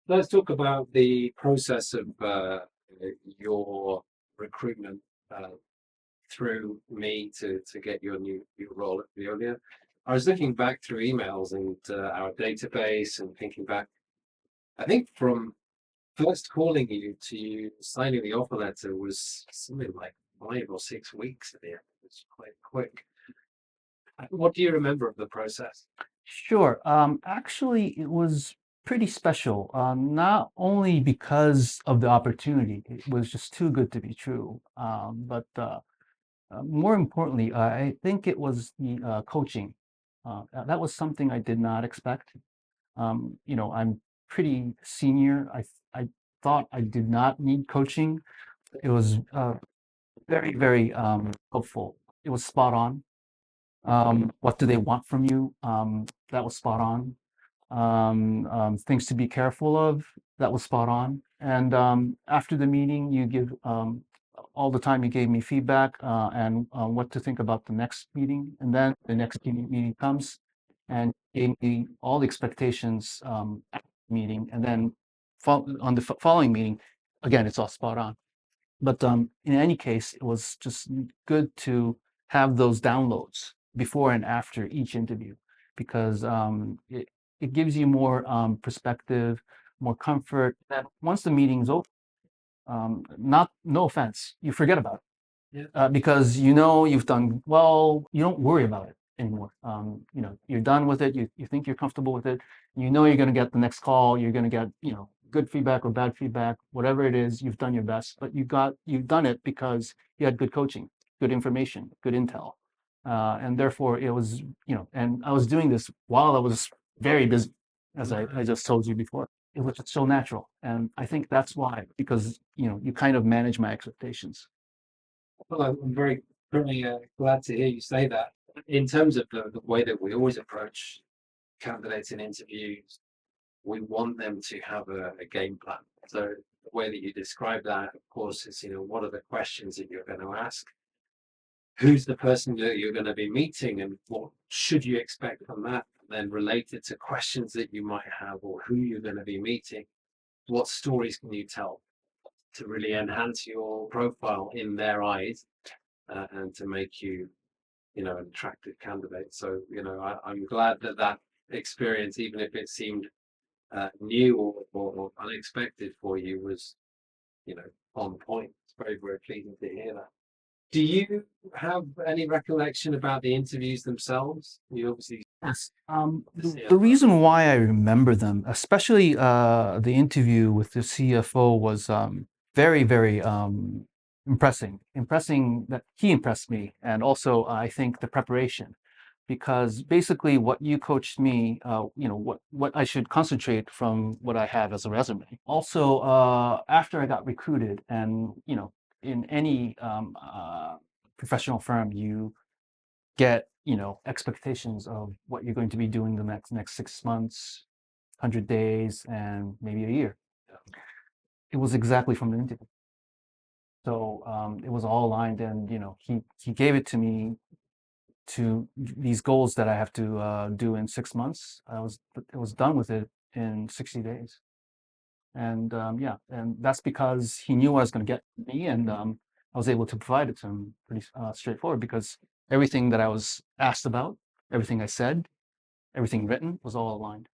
let's talk about the process of your recruitment through me to get your new role at Veolia. I was looking back through emails and our database and thinking back. I think from first calling you to you signing the offer letter was something like 5 or 6 weeks at the end. It was quite quick. What do you remember of the process? Sure. Actually, it was pretty special. Not only because of the opportunity, it was just too good to be true. But more importantly, I think it was the coaching. That was something I did not expect. I'm pretty senior. I thought I did not need coaching. It was very, very helpful. It was spot on. What do they want from you? That was spot on. Things to be careful of, that was spot on. And after the meeting, you give all the time you gave me feedback and what to think about the next meeting. And then the next meeting comes and gave me all the expectations at the meeting. And then on the following meeting, again, it's all spot on. But in any case, it was just good to have those downloads before and after each interview because it gives you more perspective, more comfort. That once the meeting's over, no offense, you forget about it. Yeah. Because you know you've done well, you don't worry about it anymore. You're done with it. You think you're comfortable with it. You know you're going to get the next call. You're going to get good feedback or bad feedback, whatever it is. You've done your best, but you've done it because you had good coaching, good information, good intel, and therefore it was And I was doing this while I was very busy, as I just told you before. It was just so natural, and I think that's why, because you kind of manage my expectations. Well, I'm very glad to hear you say that. In terms of the way that we always approach candidates in interviews, we want them to have a game plan. So the way that you describe that, of course, is what are the questions that you're going to ask? Who's the person that you're going to be meeting, and what should you expect from that? And then related to questions that you might have, or who you're going to be meeting, what stories can you tell to really enhance your profile in their eyes and to make you, an attractive candidate. So, I'm glad that experience, even if it seemed new or unexpected for you, was, on point. It's very, very pleasing to hear that. Do you have any recollection about the interviews themselves? You obviously. Yes. The reason why I remember them, especially the interview with the CFO, was very, very impressing. Impressing that he impressed me, and also I think the preparation, because basically what you coached me, what I should concentrate from what I have as a resume. Also, after I got recruited, and in any professional firm, you get expectations of what you're going to be doing the next 6 months, 100 days, and maybe a year. It was exactly from the interview, so it was all aligned, and he gave it to me to these goals that I have to do in 6 months. It was done with it in 60 days, and yeah, and that's because he knew I was going to get me, and I was able to provide it to him pretty straightforward, because everything that I was asked about, everything I said, everything written was all aligned.